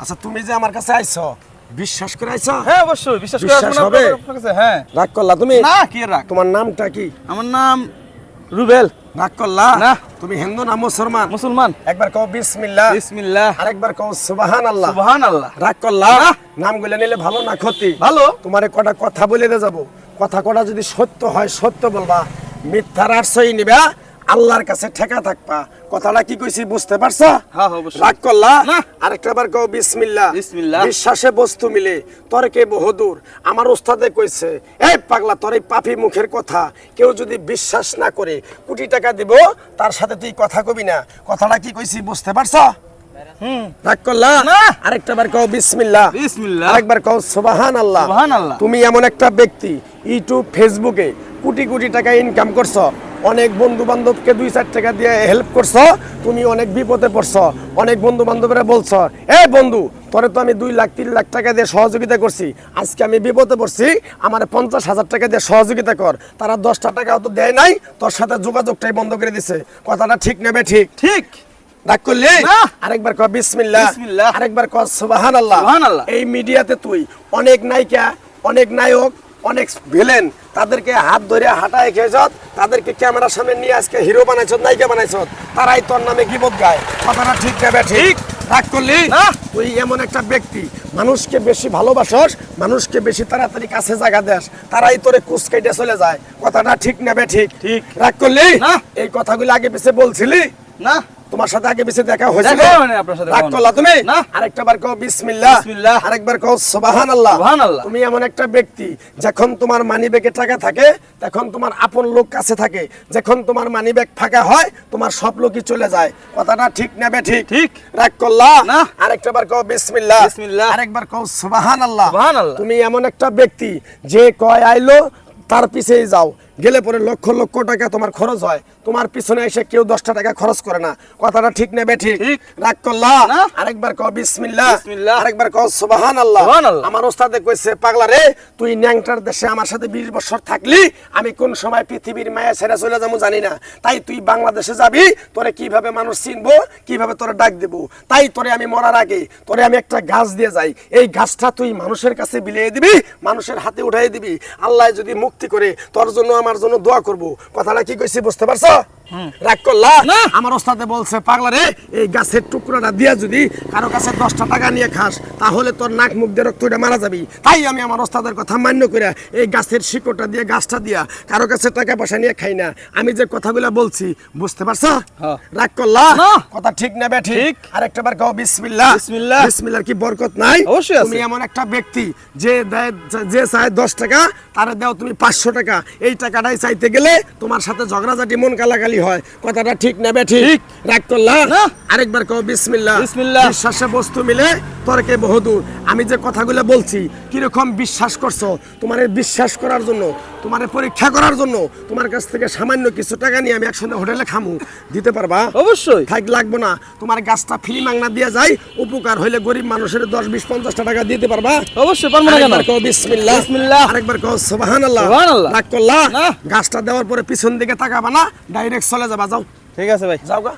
আচ্ছা তুমি যে আমার কাছে আইছো বিশ্বাস করে আইছো? হ্যাঁ অবশ্যই বিশ্বাস করে বিশ্বাস আসুন হবে? আপনার কাছে। হ্যাঁ রাগ করলা তুমি? না কি রাগ, তোমার নামটা কি? আমার নাম রুবেল। রাগ করলা? না। তুমি হিন্দু না মুসলমান? মুসলমান। একবার কও বিসমিল্লাহ। বিসমিল্লাহ। আরেকবার কও সুবহানাল্লাহ। সুবহানাল্লাহ। রাগ করলা? না। নামগুলো নিলে ভালো না ক্ষতি? ভালো। তোমারে কটা কথা বলে দিয়ে যাবো, কথা কটা যদি সত্য হয় সত্য বলবা, মিথ্যার আশ্রয় নিবা, আল্লাহর কাছে ঠেকা থাকবা। কথাটা কি কইছি বুঝতে পারছো? হ্যাঁ অবশ্যই। রাগ করলা? না। আরেকটা বার কও বিসমিল্লাহ। বিসমিল্লাহ। বিশ্বাসে বস্তু মিলে তর্কে বহুদূর। আমার ওস্তাদে কইছে, এই পাগলা তোর এই পাপী মুখের কথা কেউ যদি বিশ্বাস না করে কোটি টাকা দিব তার সাথে তুই কথা কবি না। কথাটা কি কইছি বুঝতে পারছো? রাগ করলা? না। আরেকটা বার কও বিসমিল্লাহ। বিসমিল্লাহ। আরেকবার কও সুবহানাল্লাহ। সুবহানাল্লাহ। তুমি এমন একটা ব্যক্তি ইউটিউব ফেসবুকে কোটি কোটি টাকা ইনকাম করছো, অনেক বন্ধু বান্ধবকে 2-4 টাকা দিয়ে হেল্প করছো, তুমি অনেক বিপদে পড়ছো, অনেক বন্ধু বান্ধবরা বলছো এ বন্ধু তোরে তো আমি 2 লাখ 3 লাখ টাকা দিয়ে সহযোগিতা করছি, আজকে আমি বিপদে পড়ছি, আমার 50,000 টাকা দিয়ে সহযোগিতা কর। তারা 10টা টাকাও তো দেয় নাই, তোর সাথে যোগাযোগটাই বন্ধ করে দিছে। কথাটা ঠিক নেবে? ঠিক ঠিক। রাগ করলি? না। আরেকবার কও বিসমিল্লাহ। বিসমিল্লাহ। আরেকবার কও সুবহানাল্লাহ। সুবহানাল্লাহ। এই মিডিয়াতে তুই অনেক নায়িকা, অনেক নায়ক, অনেক ভিলেন তাদেরকে হাত ধরে হাঁটায় খেয়েছত, তাদেরকে ক্যামেরার সামনে নিয়ে আজকে হিরো বানাইছত, নায়িকা বানাইছত, তারাই তোর নামে গিবত গায়। কথাটা ঠিক নেবে? ঠিক। রাগ করলি? না। তুই এমন একটা ব্যক্তি মানুষকে বেশি ভালোবাসস, মানুষকে বেশি তাড়াতাড়ি কাছে জায়গা দেস, তারাই তোরে কুচকাইতে চলে যায়। কথাটা ঠিক নেবে? ঠিক। ঠিক। রাগ করলি? না। এই কথাগুলো আগে পিছে বলছিলি? না। তোমার সাথে আগে পিছে দেখা হয়েছিল? দেখা হয় নাই আপনার সাথে রাগ কখনো। করলা তুমি? না। আরেকটা বার কও বিসমিল্লাহ। বিসমিল্লাহ। আরেকবার কও সুবহানাল্লাহ। সুবহানাল্লাহ। তুমি এমন একটা ব্যক্তি যখন তোমার মানিব্যাগে টাকা থাকে তখন তোমার আপন লোক কাছে থাকে, যখন তোমার মানিব্যাগ ফাঁকা হয় তোমার সব লোকই চলে যায়। কথাটা ঠিক নেবে? ঠিক। ঠিক। রাগ করলা? না। আরেকটা বার কও বিসমিল্লাহ। বিসমিল্লাহ। আরেকবার কও সুবহানাল্লাহ। সুবহানাল্লাহ। তুমি এমন একটা ব্যক্তি যে কয় আইলো তার পিছেই যাও, গেলে পরে লক্ষ লক্ষ টাকা তোমার খরচ হয়, তোমার পিছনে এসে কেউ 10টা টাকা খরচ করে না। কথাটা ঠিক নেবে? ঠিক। ঠিক। রাগ করলা? না। আরেকবার কও বিসমিল্লাহ। বিসমিল্লাহ। আরেকবার কও সুবহানাল্লাহ। সুবহানাল্লাহ। আমার ওস্তাদে কইছে পাগলা রে তুই ন্যাংটার দেশে আমার সাথে 20 বছর থাকলি, আমি কোন সময় পৃথিবীর মায়া ছেড়ে চলে যাবো জানি না, তাই তুই বাংলাদেশে যাবি, তোরে কিভাবে মানুষ চিনবো, কিভাবে তোরে ডাক দেব, তাই তোরে আমি মরার আগে তোরে আমি একটা গাছ দিয়ে যাই, এই গাছটা তুই মানুষের কাছে বিলিয়ে দিবি, মানুষের হাতে উঠাই দিবি, আল্লাহ যদি মুক্তি করে তোর জন্য আমার জন্য দোয়া করব। কথাটা কি কইছি বুঝতে পারছো? রাগ করলা? না। আমার ওস্তাদে বলছে পাগলা রে এই গাছের টুকরোটা দিয়া যদি কারো কাছে 10টা টাকা নিয়ে খাস তাহলে তোর নাক মুখ দিয়ে রক্ত উঠে মারা যাবি, তাই আমি আমার ওস্তাদের কথা মান্য করে এই গাছের শিকড়টা দিয়ে গাছটা দিয়া কারো কাছে টাকা পয়সা নিয়ে খাই না। আমি যে কথাগুলো বলছি বুঝতে পারছো? হ্যাঁ। রাগ করলা? না। কথা ঠিক নেবে? ঠিক। ঠিক। আরেকটা বার কও বিসমিল্লাহ। বিসমিল্লাহ। বিসমিল্লাহর কি বরকত নাই? অবশ্যই আছে। তুমি এমন একটা ব্যক্তি যে দেয়, যে চায় 10 টাকা তারে দাও তুমি 500 টাকা, এই টাকাটাই চাইতে গেলে তোমার সাথে ঝগড়াঝাটি মন কালাকালি হয়। কথাটা ঠিক নেবে? ঠিক। ঠিক। রাগ করলা? না। আরেকবার কও বিসমিল্লাহ। বিসমিল্লাহ। বিশ্বাসে বস্তু মিলে তর্কে বহুদূর। আমি যে কথাগুলো বলছি কিরকম বিশ্বাস করছো, তোমার বিশ্বাস করার জন্য, তোমার পরীক্ষা করার জন্য তোমার কাছ থেকে সামান্য কিছু টাকা নিয়ে আমি একসঙ্গে হোটেলে খামু, দিতে পারবা? অবশ্যই। থাক লাগবো না, তোমার গাছটা ফ্রি মাংনা দিয়ে যায়, উপকার হইলে গরিব মানুষের 10-20-50টা টাকা দিতে পারবা? অবশ্যই পারবো না কেন? আরেকবার কও বিসমিল্লাহ। বিসমিল্লাহ। আরেকবার কও সুবহানাল্লাহ। সুবহানাল্লাহ। রাগ করলা? না। গাছটা দেওয়ার পরে পিছন দিকে তাকাবা না, ডাইরেক্ট চলে যাবা, যাও ঠিক আছে ভাই। যাও গা।